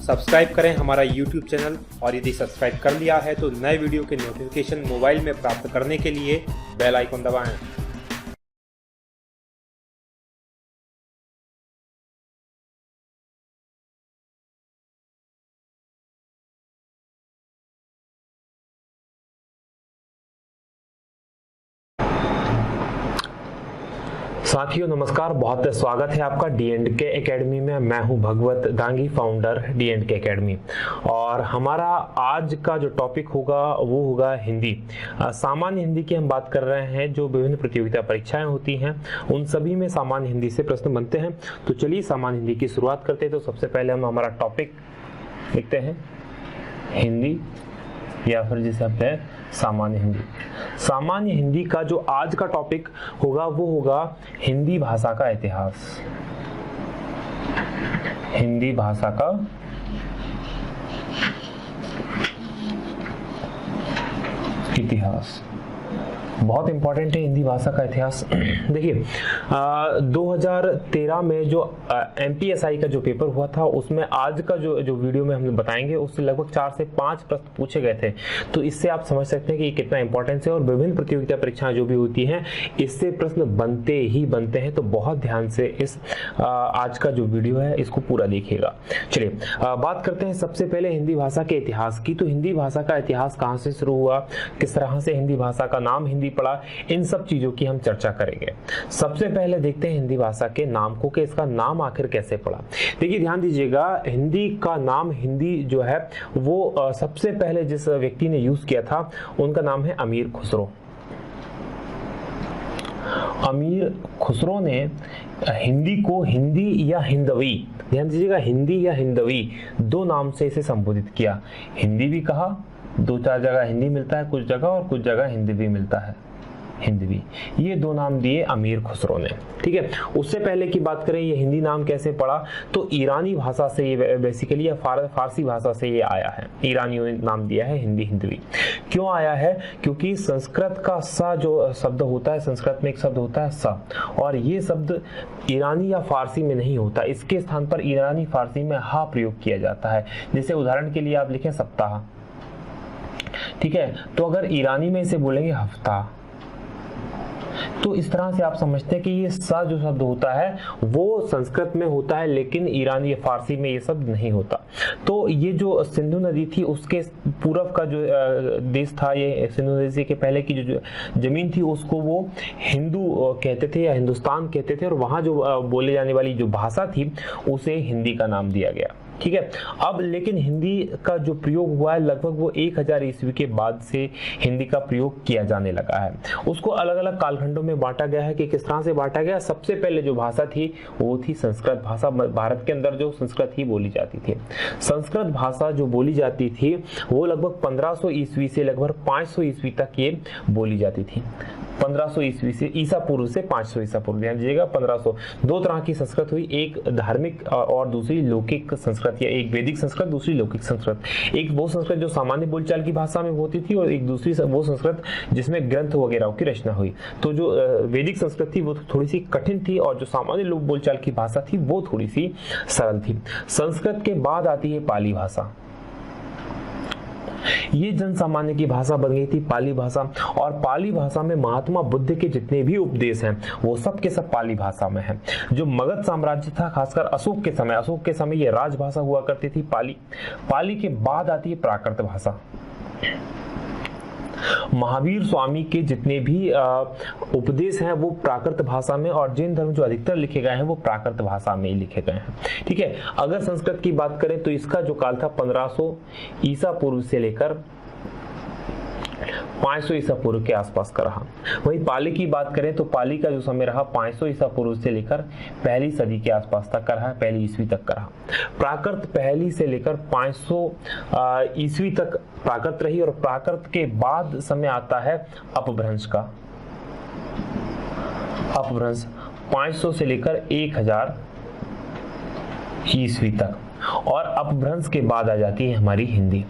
Subscribe करें हमारा YouTube channel और यदि सब्सक्राइब कर लिया है तो नए वीडियो के नोटिफिकेशन मोबाइल में प्राप्त करने के लिए बेल आइकन दबाएं। साथियों नमस्कार, बहुत स्वागत है आपका D&K एकेडमी में। मैं हूं भगवत दांगी, फाउंडर D&K एकेडमी। और हमारा आज का जो टॉपिक होगा वो होगा हिंदी। सामान्य हिंदी की हम बात कर रहे हैं। जो विभिन्न प्रतियोगिता परीक्षाएं होती हैं उन सभी में सामान्य हिंदी से प्रश्न बनते हैं। तो चलिए सामान्य हिंदी की शुरुआत करते हैं। तो सबसे पहले हम हमारा टॉपिक लिखते हैं हिंदी, या फिर जिसे हम कहते हैं सामान्य हिंदी। सामान्य हिंदी का जो आज का टॉपिक होगा वो होगा हिंदी भाषा का इतिहास। हिंदी भाषा का इतिहास बहुत इंपॉर्टेंट है। हिंदी भाषा का इतिहास देखिए 2013 में जो MPSI का जो पेपर हुआ था उसमें आज का जो वीडियो में हम बताएंगे उससे लगभग 4 से 5 प्रश्न पूछे गए थे। तो इससे आप समझ सकते हैं कि कितना इंपॉर्टेंस है। और विभिन्न प्रतियोगिता परीक्षाएं जो भी होती हैं इससे प्रश्न बनते ही बनते हैं। तो बहुत ध्यान से इस आज का जो वीडियो है इसको पूरा देखिएगा। चलिए बात करते हैं सबसे पहले हिंदी भाषा के इतिहास की। तो हिंदी भाषा का इतिहास कहाँ से शुरू हुआ, किस तरह से हिंदी भाषा का नाम हिंदी पड़ा, इन सब चीजों की हम चर्चा करेंगे। सबसे पहले देखते हैं हिंदी भाषा के नाम को कि इसका नाम आखिर कैसे पड़ा। देखिए ध्यान दीजिएगा, हिंदी का नाम हिंदी जो है वो सबसे पहले जिस व्यक्ति ने यूज किया था उनका नाम है अमीर खुसरो। अमीर खुसरो ने हिंदी को हिंदी या हिंदवी, ध्यान दीजिएगा हिंदी या हिंदवी दो नाम से इसे संबोधित किया। हिंदी भी कहा, 2-4 जगह हिंदी मिलता है कुछ जगह, और कुछ जगह हिंदी भी मिलता है, हिंदवी। ये दो नाम दिए अमीर खुसरो ने। ठीक है, उससे पहले की बात करें ये हिंदी नाम कैसे पड़ा, तो ईरानी भाषा से ये बेसिकली या फारसी भाषा से ये आया है। ईरानियों ने नाम दिया है हिंदी हिंदवी। क्यों आया है, क्योंकि संस्कृत का सा जो शब्द होता है, संस्कृत में एक शब्द होता है सा, और ये शब्द ईरानी या फारसी में नहीं होता। इसके स्थान पर ईरानी फारसी में हा प्रयोग किया जाता है। जैसे उदाहरण के लिए आप लिखें सप्ताह, ठीक है, तो अगर ईरानी में इसे बोलेंगे हफ्ता। तो इस तरह से आप समझते हैं कि ये सा जो शब्द होता है वो संस्कृत में होता है, लेकिन ईरानी या फारसी में ये शब्द नहीं होता। तो ये जो सिंधु नदी थी उसके पूर्व का जो देश था, ये सिंधु नदी के पहले की जो जमीन थी उसको वो हिंदू कहते थे या हिंदुस्तान कहते थे, और वहां जो बोले जाने वाली जो भाषा थी उसे हिंदी का नाम दिया गया। ठीक है, अब लेकिन हिंदी का जो प्रयोग हुआ है लगभग वो 1000 ईस्वी के बाद से हिंदी का प्रयोग किया जाने लगा है। उसको अलग अलग कालखंडों में बांटा गया है कि किस तरह से बांटा गया। सबसे पहले जो भाषा थी वो थी संस्कृत भाषा। भारत के अंदर जो संस्कृत ही बोली जाती थी, संस्कृत भाषा जो बोली जाती थी वो लगभग 1500 ईस्वी से लगभग 500 ईस्वी तक ये बोली जाती थी। 1500 ईस्वी से ईसा पूर्व से 500 ईसा पूर्व, ध्यान दीजिएगा 1500। दो तरह की संस्कृत हुई, एक धार्मिक और दूसरी लौकिक संस्कृत, या एक वैदिक संस्कृत दूसरी लौकिक संस्कृत। एक वो संस्कृत जो सामान्य बोलचाल की भाषा में होती थी, और एक दूसरी वो संस्कृत जिसमें ग्रंथ वगैरह की रचना हुई। तो जो वैदिक संस्कृत थी वो थोड़ी सी कठिन थी, और जो सामान्य लोक बोलचाल की भाषा थी वो थोड़ी सी सरल थी। संस्कृत के बाद आती है पाली भाषा। ये जन सामान्य की भाषा बन गई थी पाली भाषा, और पाली भाषा में महात्मा बुद्ध के जितने भी उपदेश हैं वो सब के सब पाली भाषा में हैं। जो मगध साम्राज्य था, खासकर अशोक के समय ये राजभाषा हुआ करती थी पाली। पाली के बाद आती है प्राकृत भाषा। महावीर स्वामी के जितने भी उपदेश हैं वो प्राकृत भाषा में, और जैन धर्म जो अधिकतर लिखे गए हैं वो प्राकृत भाषा में ही लिखे गए हैं। ठीक है, अगर संस्कृत की बात करें तो इसका जो काल था 1500 ईसा पूर्व से लेकर 500 ईसा पूर्व के आसपास का रहा। वहीं पाली की बात करें तो पाली का जो समय रहा 500 ईसा पूर्व से लेकर पहली सदी के आसपास तक का रहा, पहली ईस्वी तक का रहा। प्राकृत पहली से लेकर 500 ईस्वी तक प्राकृत रही, और प्राकृत के बाद समय आता है अपभ्रंश का। अपभ्रंश 500 से लेकर 1000 ईस्वी तक, और अपभ्रंश के बाद आ जाती है हमारी हिंदी।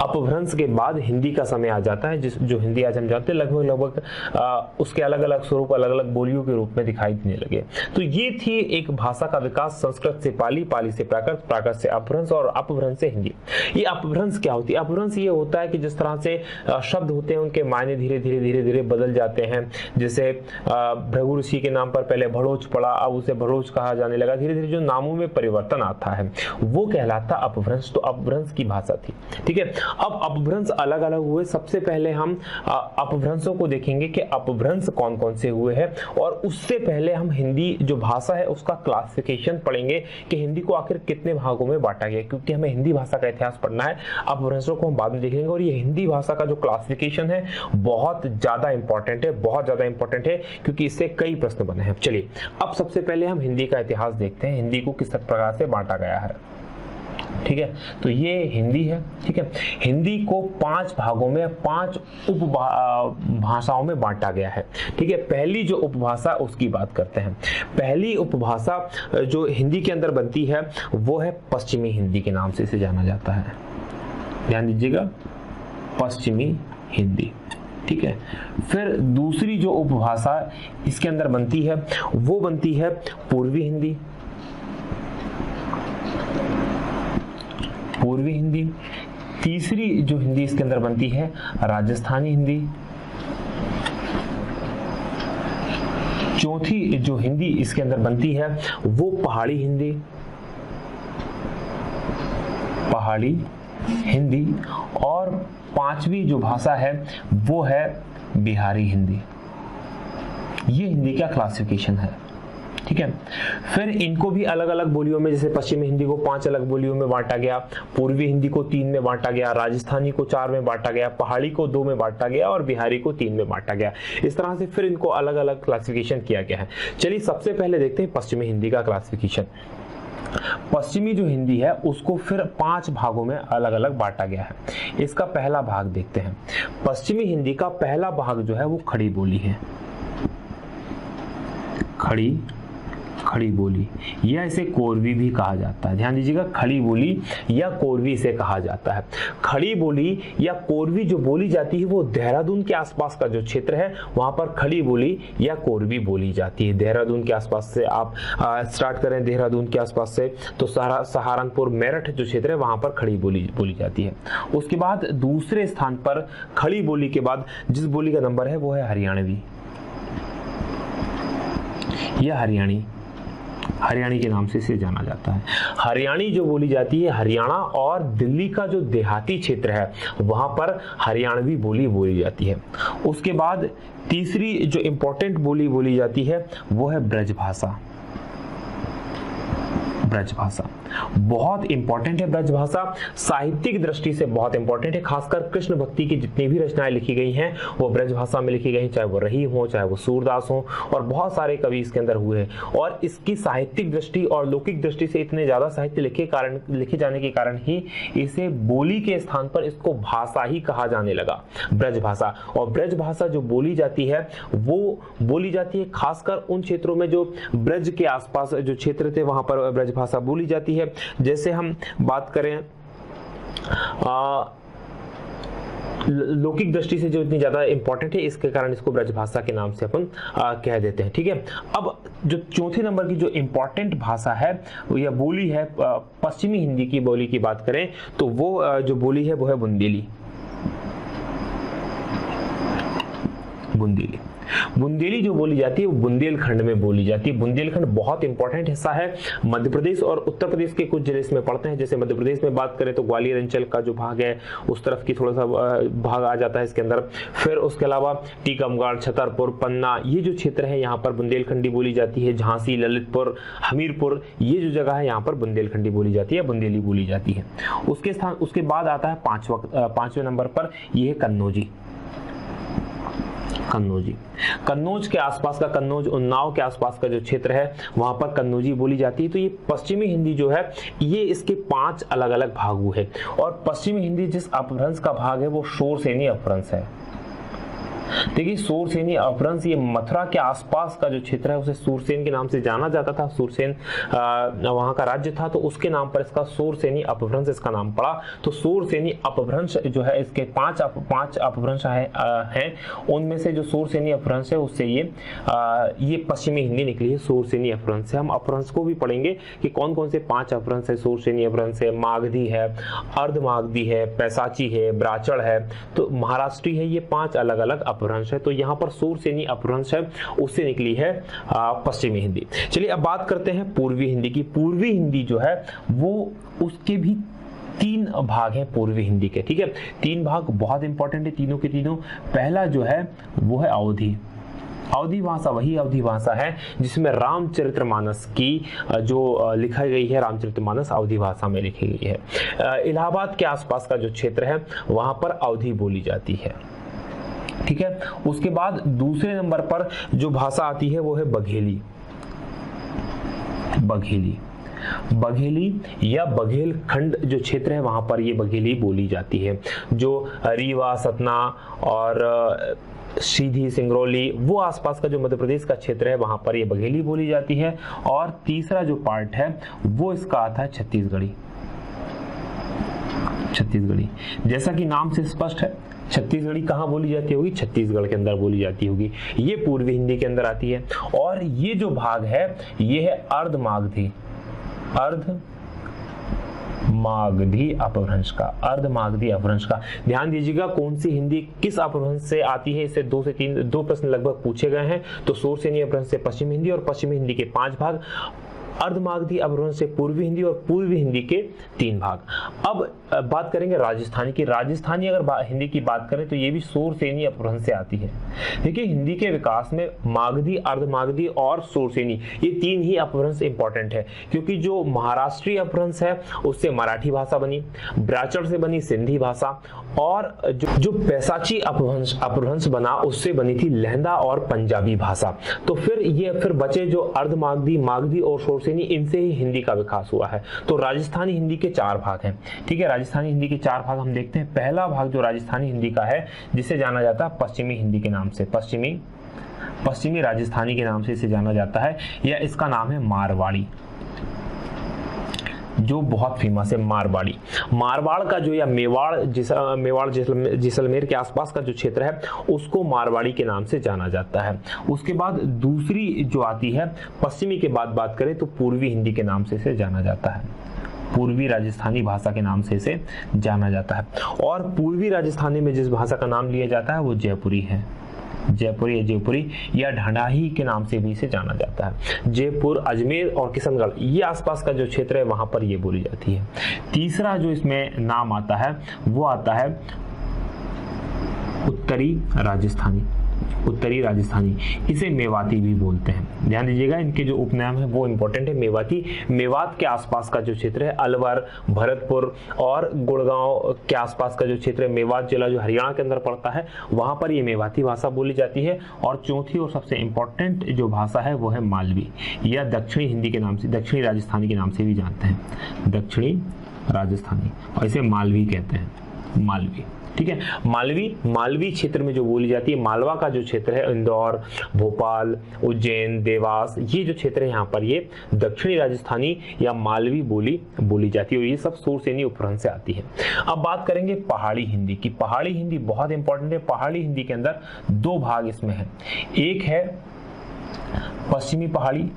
अपभ्रंश के बाद हिंदी का समय आ जाता है, जो हिंदी आज हम जानते हैं लगभग उसके अलग अलग स्वरूप अलग अलग बोलियों के रूप में दिखाई देने लगे। तो ये थी एक भाषा का विकास, संस्कृत से पाली, पाली से प्राकृत, प्राकृत से अपभ्रंश और अपभ्रंश से हिंदी। ये अपभ्रंश क्या होती है? अपभ्रंश ये होता है कि जिस तरह से शब्द होते हैं उनके मायने धीरे धीरे धीरे धीरे बदल जाते हैं। जैसे भृगु ऋषि के नाम पर पहले भड़ोच पड़ा, अब उसे भड़ोच कहा जाने लगा। धीरे धीरे जो नामों में परिवर्तन आता है वो कहलाता अपभ्रंश। तो अपभ्रंश की भाषा थी, ठीक है। अब अपभ्रंश अलग अलग हुए। सबसे पहले हम अपभ्रंशों को देखेंगे कि अपभ्रंश कौन कौन से हुए हैं, और उससे पहले हम हिंदी जो भाषा है उसका क्लासिफिकेशन पढ़ेंगे कि हिंदी को आखिर कितने भागों में बांटा गया, क्योंकि हमें हिंदी भाषा का इतिहास पढ़ना है। अपभ्रंशों को हम बाद में देखेंगे, और ये हिंदी भाषा का जो क्लासिफिकेशन है बहुत ज्यादा इंपॉर्टेंट है, बहुत ज्यादा इंपॉर्टेंट है, क्योंकि इससे कई प्रश्न बने हैं। चलिए अब सबसे पहले हम हिंदी का इतिहास देखते हैं, हिंदी को किस प्रकार से बांटा गया है, ठीक है। तो ये हिंदी है, ठीक है। हिंदी को 5 भागों में 5 उपभाषाओं में बांटा गया है, ठीक है। पहली जो उपभाषा उसकी बात करते हैं। पहली उपभाषा जो हिंदी के अंदर बनती है वो है पश्चिमी हिंदी के नाम से इसे जाना जाता है। ध्यान दीजिएगा, पश्चिमी हिंदी, ठीक है। फिर दूसरी जो उपभाषा इसके अंदर बनती है वो बनती है पूर्वी हिंदी, पूर्वी हिंदी। तीसरी जो हिंदी इसके अंदर बनती है राजस्थानी हिंदी। चौथी जो हिंदी इसके अंदर बनती है वो पहाड़ी हिंदी, पहाड़ी हिंदी। और 5वीं जो भाषा है वो है बिहारी हिंदी। ये हिंदी का क्लासिफिकेशन है, ठीक है। फिर इनको भी अलग अलग बोलियों में, जैसे पश्चिमी हिंदी को 5 अलग बोलियों में बांटा गया, पूर्वी हिंदी को 3 में बांटा गया, राजस्थानी को 4 में बांटा गया, पहाड़ी को 2 में बांटा गया और बिहारी को 3 में बांटा गया। इस तरह से फिर इनको अलग अलग क्लासिफिकेशन किया गया है। चलिए सबसे पहले देखते हैं पश्चिमी हिंदी का क्लासिफिकेशन। पश्चिमी जो हिंदी है उसको फिर 5 भागों में अलग अलग बांटा गया है। इसका पहला भाग देखते हैं। पश्चिमी हिंदी का पहला भाग जो है वो खड़ी बोली है, खड़ी बोली, या इसे कोरवी भी कहा जाता है। ध्यान दीजिएगा, खड़ी बोली या कोरवी इसे कहा जाता है। खड़ी बोली या कोरवी जो बोली जाती है वो देहरादून के आसपास का जो क्षेत्र है वहां पर खड़ी बोली या कोरवी बोली जाती है। देहरादून के आसपास से आप स्टार्ट करें, देहरादून के आसपास से तो सहारनपुर, मेरठ जो क्षेत्र है वहां पर खड़ी बोली जाती है। उसके बाद दूसरे स्थान पर खड़ी बोली के बाद जिस बोली का नंबर है वो है हरियाणवी या हरियाणी के नाम से इसे जाना जाता है। हरियाणी जो बोली जाती है, हरियाणा और दिल्ली का जो देहाती क्षेत्र है वहां पर हरियाणवी बोली जाती है। उसके बाद तीसरी जो इंपॉर्टेंट बोली जाती है वो है ब्रजभाषा। ब्रजभाषा बहुत इंपॉर्टेंट है। ब्रजभाषा साहित्यिक दृष्टि से बहुत इंपॉर्टेंट है। खासकर कृष्ण भक्ति की जितनी भी रचनाएं लिखी गई हैं वो ब्रजभाषा में लिखी गई, चाहे वो रही हो, चाहे वो सूरदास हो, और बहुत सारे कवि इसके अंदर हुए हैं। और इसकी साहित्यिक दृष्टि और लौकिक दृष्टि से इतने ज्यादा साहित्य लिखे जाने के कारण ही इसे बोली के स्थान पर इसको भाषा ही कहा जाने लगा, ब्रजभाषा। और ब्रजभाषा जो बोली जाती है वो बोली जाती है खासकर उन क्षेत्रों में जो ब्रज के आसपास जो क्षेत्र थे वहां पर ब्रजभाषा बोली जाती है। जैसे हम बात करें लौकिक दृष्टि से जो इतनी ज्यादा इंपॉर्टेंट है, इसके कारण इसको ब्रजभाषा के नाम से अपन कह देते हैं, ठीक है। अब जो चौथे नंबर की जो इंपॉर्टेंट भाषा है या बोली है, पश्चिमी हिंदी की बोली की बात करें तो वो जो बोली है वो है बुंदेली। बुंदेली जो बोली जाती है वो बुंदेलखंड में बोली जाती है। बुंदेलखंड बहुत इंपॉर्टेंट हिस्सा है। मध्य प्रदेश और उत्तर प्रदेश के कुछ जिले इसमें पड़ते हैं। जैसे मध्य प्रदेश में बात करें तो ग्वालियर अंचल का जो भाग है उस तरफ की थोड़ा सा भाग आ जाता है इसके अंदर। फिर उसके अलावा टीकमगढ़, छतरपुर, पन्ना, ये जो क्षेत्र है यहाँ पर बुंदेलखंडी बोली जाती है। झांसी, ललितपुर, हमीरपुर, ये जो जगह है यहाँ पर बुंदेलखंडी बोली जाती है, बुंदेली बोली जाती है। उसके बाद आता है पांचवें नंबर पर, यह है कन्नौजी। कन्नौज के आसपास का, कन्नौज उन्नाव के आसपास का जो क्षेत्र है वहां पर कन्नौजी बोली जाती है। तो ये पश्चिमी हिंदी जो है ये इसके 5 अलग अलग भाग हुए। और पश्चिमी हिंदी जिस अपभ्रंश का भाग है वो शोर सेनी अपभ्रंश है। देखिए सूरसेनी अपभ्रंश ये मथुरा के आसपास का जो क्षेत्र है उसे सूरसेन के नाम से जाना जाता था। सूरसेन वहां का राज्य था, तो उसके नाम पर इसका सूरसेनी अपभ्रंश इसका नाम पड़ा। तो सूरसेनी अपभ्रंश जो है इसके पांच अपभ्रंश हैं। उनमें से जो सूरसेनी अपभ्रंश है उससे ये पश्चिमी हिंदी निकली है सूरसेनी अपभ्रंश से। हम अपभ्रंश को भी पढ़ेंगे कि कौन कौन से 5 अपभ्रंश है। सूरसेनी अपभ्रंश है, मागधी है, अर्धमागधी है, पैसाची है, ब्राचड़ है, तो महाराष्ट्री है। ये 5 अलग अलग अपभ्रंश है। तो यहाँ पर सूरसेनी अपभ्रंश है उससे निकली है पश्चिमी हिंदी। चलिए अब बात करते हैं पूर्वी हिंदी की। पूर्वी हिंदी जो है वो उसके भी 3 भाग हैं पूर्वी हिंदी के, ठीक है। 3 भाग बहुत इंपॉर्टेंट है तीनों के तीनों। पहला जो है वो है अवधी। अवधी भाषा वही अवधी भाषा है जिसमें रामचरितमानस की जो लिखा गई है, रामचरितमानस अवधी भाषा में लिखी गई है। इलाहाबाद के आसपास का जो क्षेत्र है वहां पर अवधी बोली जाती है, ठीक है। उसके बाद दूसरे नंबर पर जो भाषा आती है वो है बघेली। बघेली या बघेलखंड जो क्षेत्र है वहां पर ये बघेली बोली जाती है। जो रीवा, सतना और सीधी, सिंगरौली वो आसपास का जो मध्य प्रदेश का क्षेत्र है वहां पर ये बघेली बोली जाती है। और तीसरा जो पार्ट है वो इसका आता है छत्तीसगढ़ी। जैसा कि नाम से स्पष्ट है, छत्तीसगढ़ी कहाँ बोली जाती होगी? छत्तीसगढ़ के अंदर बोली जाती होगी। ये पूर्वी हिंदी के अंदर आती है। और ये जो भाग है ये है अर्धमागधी अपभ्रंश का। ध्यान दीजिएगा कौन सी हिंदी किस अपभ्रंश से आती है, इससे 2 से 2 प्रश्न लगभग पूछे गए हैं। तो सूरसेनी अपभ्रंश से पश्चिमी हिंदी और पश्चिमी हिंदी के 5 भाग, अर्धमागधी अपभ्रंश से पूर्वी हिंदी और पूर्वी हिंदी के 3 भाग। अब बात करेंगे राजस्थानी की। राजस्थानी अगर हिंदी की बात करें तो ये भी सूरसेनी अपभ्रंश से आती है। देखिए हिंदी के विकास में मागधी, अर्धमागधी और सूरसेनी ये 3 ही अपभ्रंश इंपॉर्टेंट है, क्योंकि जो महाराष्ट्रीय अपभ्रंश है उससे मराठी भाषा बनी, ब्राचड़ से बनी सिंधी भाषा, और जो पैसाची अपभ्रंश बना उससे बनी थी लहंदा और पंजाबी भाषा। तो फिर बचे जो अर्धमागधी, मागधी और सूरसेनी, इनसे ही हिंदी का विकास हुआ है। तो राजस्थानी हिंदी के 4 भाग हैं, ठीक है। राजस्थानी हिंदी के 4 भाग हम देखते हैं। पहला भाग जो राजस्थानी हिंदी का है जिसे जाना जाता है पश्चिमी हिंदी के नाम से, पश्चिमी राजस्थानी के नाम से इसे जाना जाता है, या इसका नाम है मारवाड़ी, जो बहुत फेमस है। मारवाड़ का जो, या मेवाड़ जैसलमेर के आसपास का जो क्षेत्र है उसको मारवाड़ी के नाम से जाना जाता है। उसके बाद दूसरी जो आती है पश्चिमी के बाद बात करें तो पूर्वी हिंदी के नाम से इसे जाना जाता है, पूर्वी राजस्थानी भाषा के नाम से इसे जाना जाता है। और पूर्वी राजस्थानी में जिस भाषा का नाम लिया जाता है वो जयपुरी है, जयपुरी या ढंढाही के नाम से भी इसे जाना जाता है। जयपुर, अजमेर और किशनगढ़ ये आसपास का जो क्षेत्र है वहां पर ये बोली जाती है। तीसरा जो इसमें नाम आता है वो आता है उत्तरी राजस्थानी, इसे मेवाती भी बोलते हैं। ध्यान दीजिएगा इनके जो उपनाम है वो इंपॉर्टेंट है। मेवात के आसपास का जो क्षेत्र है, अलवर, भरतपुर और गुड़गांव के आसपास का जो क्षेत्र है, मेवात जिला जो हरियाणा के अंदर पड़ता है, वहां पर ये मेवाती भाषा बोली जाती है। और चौथी और सबसे इंपॉर्टेंट जो भाषा है वो है मालवी, या दक्षिणी हिंदी के नाम से, दक्षिणी राजस्थानी के नाम से भी जानते हैं, दक्षिणी राजस्थानी, और इसे मालवी कहते हैं, मालवी, ठीक है। मालवी क्षेत्र में जो बोली जाती है, मालवा का जो क्षेत्र है, इंदौर, भोपाल, उज्जैन, देवास, ये जो क्षेत्र है यहाँ पर ये दक्षिणी राजस्थानी या मालवी बोली जाती है। और ये सब सूरसेनी उपभ्रंश से आती है। अब बात करेंगे पहाड़ी हिंदी की। पहाड़ी हिंदी बहुत इंपॉर्टेंट है। पहाड़ी हिंदी के अंदर 2 भाग इसमें है। एक है पश्चिमी पहाड़ी,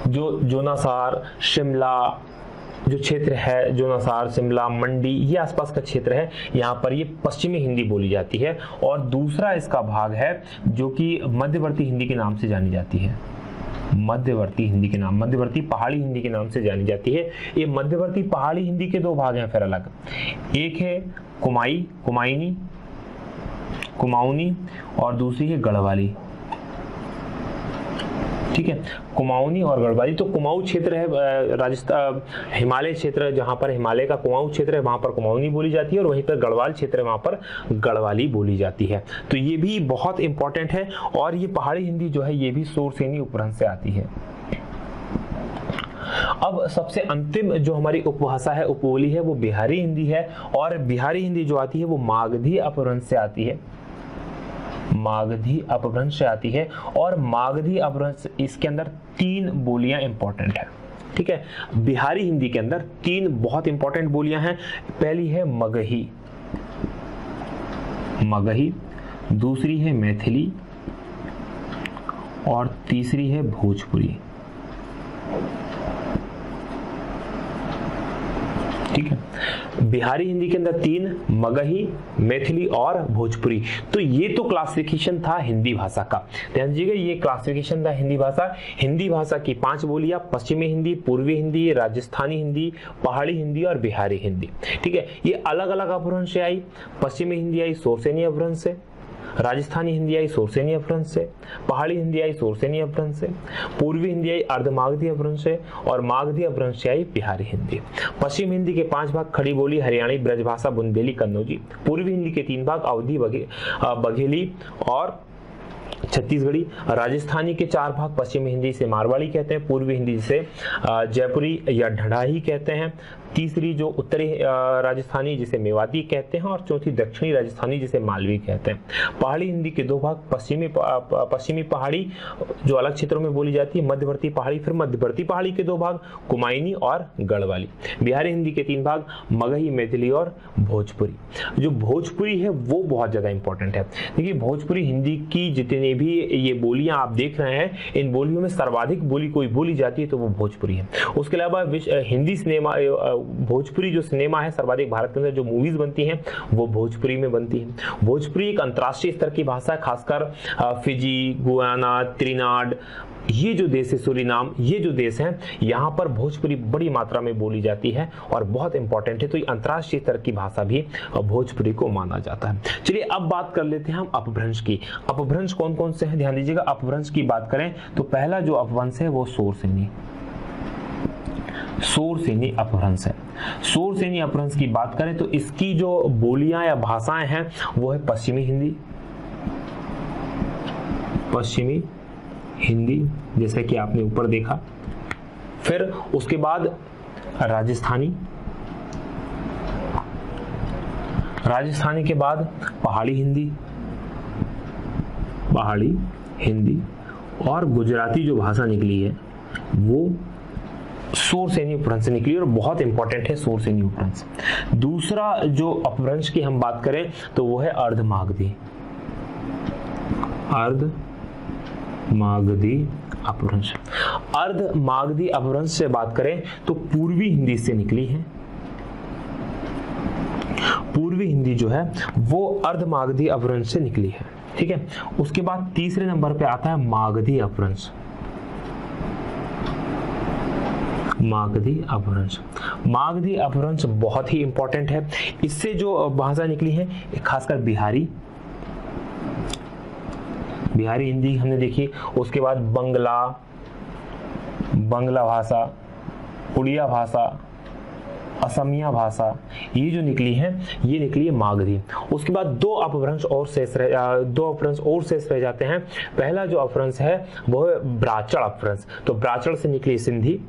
जो जोनासार, शिमला जो क्षेत्र है, जोनासार, शिमला, मंडी ये आसपास का क्षेत्र है, यहाँ पर ये पश्चिमी हिंदी बोली जाती है। और दूसरा इसका भाग है जो कि मध्यवर्ती हिंदी के नाम से जानी जाती है, मध्यवर्ती पहाड़ी हिंदी के नाम से जानी जाती है। ये मध्यवर्ती पहाड़ी हिंदी के 2 भाग हैं फिर अलग। एक है कुमाऊनी और दूसरी है गढ़वाली, ठीक है। कुमाऊनी और गढ़वाली। तो कुमाऊं क्षेत्र है राजस्थान, हिमालय क्षेत्र जहां पर हिमालय का कुमाऊं क्षेत्र है वहां पर कुमाऊनी बोली जाती है, और वहीं पर गढ़वाल क्षेत्र है वहां पर गढ़वाली बोली जाती है। तो ये भी बहुत इंपॉर्टेंट है। और ये पहाड़ी हिंदी जो है ये भी सूरसेनी उपभ्रंश से आती है। अब सबसे अंतिम जो हमारी उपभाषा है, उपबोली है, वो बिहारी हिंदी है। और बिहारी हिंदी जो आती है वो मागधी अपभ्रंश से आती है। मागधी अपभ्रंश से आती है। और मागधी अपभ्रंश इसके अंदर 3 बोलियां इंपॉर्टेंट है, ठीक है। बिहारी हिंदी के अंदर 3 बहुत इंपॉर्टेंट बोलियां हैं। पहली है मगही, मगही, दूसरी है मैथिली और तीसरी है भोजपुरी, ठीक है। बिहारी हिंदी के अंदर 3, मगही, मैथिली और भोजपुरी। तो ये तो क्लासिफिकेशन था हिंदी भाषा का। ध्यान दीजिएगा, ये क्लासिफिकेशन था हिंदी भाषा। हिंदी भाषा की 5 बोलियां, पश्चिमी हिंदी, पूर्वी हिंदी, राजस्थानी हिंदी, पहाड़ी हिंदी और बिहारी हिंदी, ठीक है। ये अलग अलग अपभ्रंश से आई। पश्चिमी हिंदी आई शोरसेनी अपभ्रंश से, राजस्थानी हिंदी आई शोरसेनी अपभ्रंश से, पहाड़ी हिंदी आई शोरसेनी अपभ्रंश से, पूर्वी हिंदी आई अर्धमागधी अपभ्रंश से और मागधी अपभ्रंश से आई बिहारी हिंदी। पश्चिम हिंदी के 5 भाग खड़ी बोली, हरियाणी, ब्रजभाषा, बुंदेली, कन्नौजी। पूर्वी हिंदी के 3 भाग अवधी, बघेली और छत्तीसगढ़ी। राजस्थानी के 4 भाग, पश्चिमी हिंदी से मारवाड़ी कहते हैं, पूर्वी हिंदी से जयपुरी या ढढ़ाही कहते हैं, तीसरी जो उत्तरी राजस्थानी जिसे मेवाती कहते हैं और चौथी दक्षिणी राजस्थानी जिसे मालवी कहते हैं। पहाड़ी हिंदी के 2 भाग, पश्चिमी पहाड़ी जो अलग क्षेत्रों में बोली जाती है, मध्यवर्ती पहाड़ी, फिर मध्यवर्ती पहाड़ी के 2 भाग, कुमायूनी और गढ़वाली। बिहारी हिंदी के 3 भाग, मगही, मैथिली और भोजपुरी। जो भोजपुरी है वो बहुत ज्यादा इंपॉर्टेंट है। देखिए, भोजपुरी हिंदी की जितनी भी ये बोलियां आप देख रहे हैं, इन बोलियों में सर्वाधिक बोली कोई बोली जाती है तो वो भोजपुरी है। उसके अलावा हिंदी सिनेमा, भोजपुरी जो सिनेमा है सर्वाधिक भारत के अंदर जो मूवीज बनती हैं वो भोजपुरी में बनती हैं। भोजपुरी एक अंतर्राष्ट्रीय स्तर की भाषा है, खासकर फिजी, गुयाना, त्रिनाड, ये जो देश है, सूरीनाम, ये जो देश हैं, यहाँ पर भोजपुरी बड़ी मात्रा में बोली जाती है और बहुत इंपॉर्टेंट है। तो ये अंतर्राष्ट्रीय स्तर की भाषा भी भोजपुरी को माना जाता है। चलिए अब बात कर लेते हैं हम अपभ्रंश की। अपभ्रंश कौन कौन से हैं, ध्यान दीजिएगा। अपभ्रंश की बात करें तो पहला जो अपभ्रंश है वो शोरसेनी, शोरसेनी अपभ्रंश है। शोरसेनी अपभ्रंश की बात करें तो इसकी जो बोलियां या भाषाएं हैं वो है पश्चिमी हिंदी, पश्चिमी हिंदी जैसे कि आपने ऊपर देखा, फिर उसके बाद राजस्थानी, राजस्थानी के बाद पहाड़ी हिंदी, पहाड़ी हिंदी और गुजराती जो भाषा निकली है वो शोरसेनी अपभ्रंश से निकली और बहुत इंपॉर्टेंट है शोरसेनी अपभ्रंश। दूसरा जो अपभ्रंश की हम बात करें तो वो है अर्धमागधी, अर्धमागधी अपभ्रंश। अर्धमागधी अपभ्रंश से बात करें तो पूर्वी हिंदी से निकली है। पूर्वी हिंदी जो है वो अर्धमागधी अपभ्रंश से निकली है, ठीक है। उसके बाद तीसरे नंबर पे आता है मागधी अपभ्रंश, मागधी अपभ्रंश। मागधी अपभ्रंश बहुत ही इंपॉर्टेंट है। इससे जो भाषा निकली है खासकर बिहारी, बिहारी हिंदी हमने देखी। उसके बाद बंगला, बंगला भाषा, उड़िया भाषा, असमिया भाषा, ये जो निकली है ये निकली है मागधी। उसके बाद 2 अपभ्रंश और शेष रह जाते हैं। पहला जो अपभ्रंश है वो है ब्राचड़ अपभ्रंश। तो ब्राचड़ से निकली सिंधी,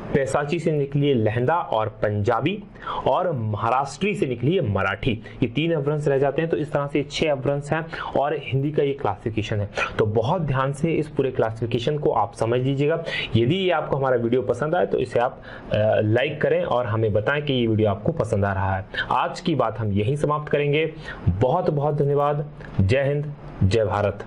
पैसाची से निकली है लहंदा और पंजाबी और महाराष्ट्री से निकली है मराठी। ये 3 अपभ्रंश रह जाते हैं। तो इस तरह से 6 अपभ्रंश हैं और हिंदी का ये क्लासिफिकेशन है। तो बहुत ध्यान से इस पूरे क्लासिफिकेशन को आप समझ लीजिएगा। यदि ये आपको हमारा वीडियो पसंद आए तो इसे आप लाइक करें और हमें बताएं कि ये वीडियो आपको पसंद आ रहा है। आज की बात हम यहीं समाप्त करेंगे। बहुत बहुत धन्यवाद। जय हिंद, जय भारत।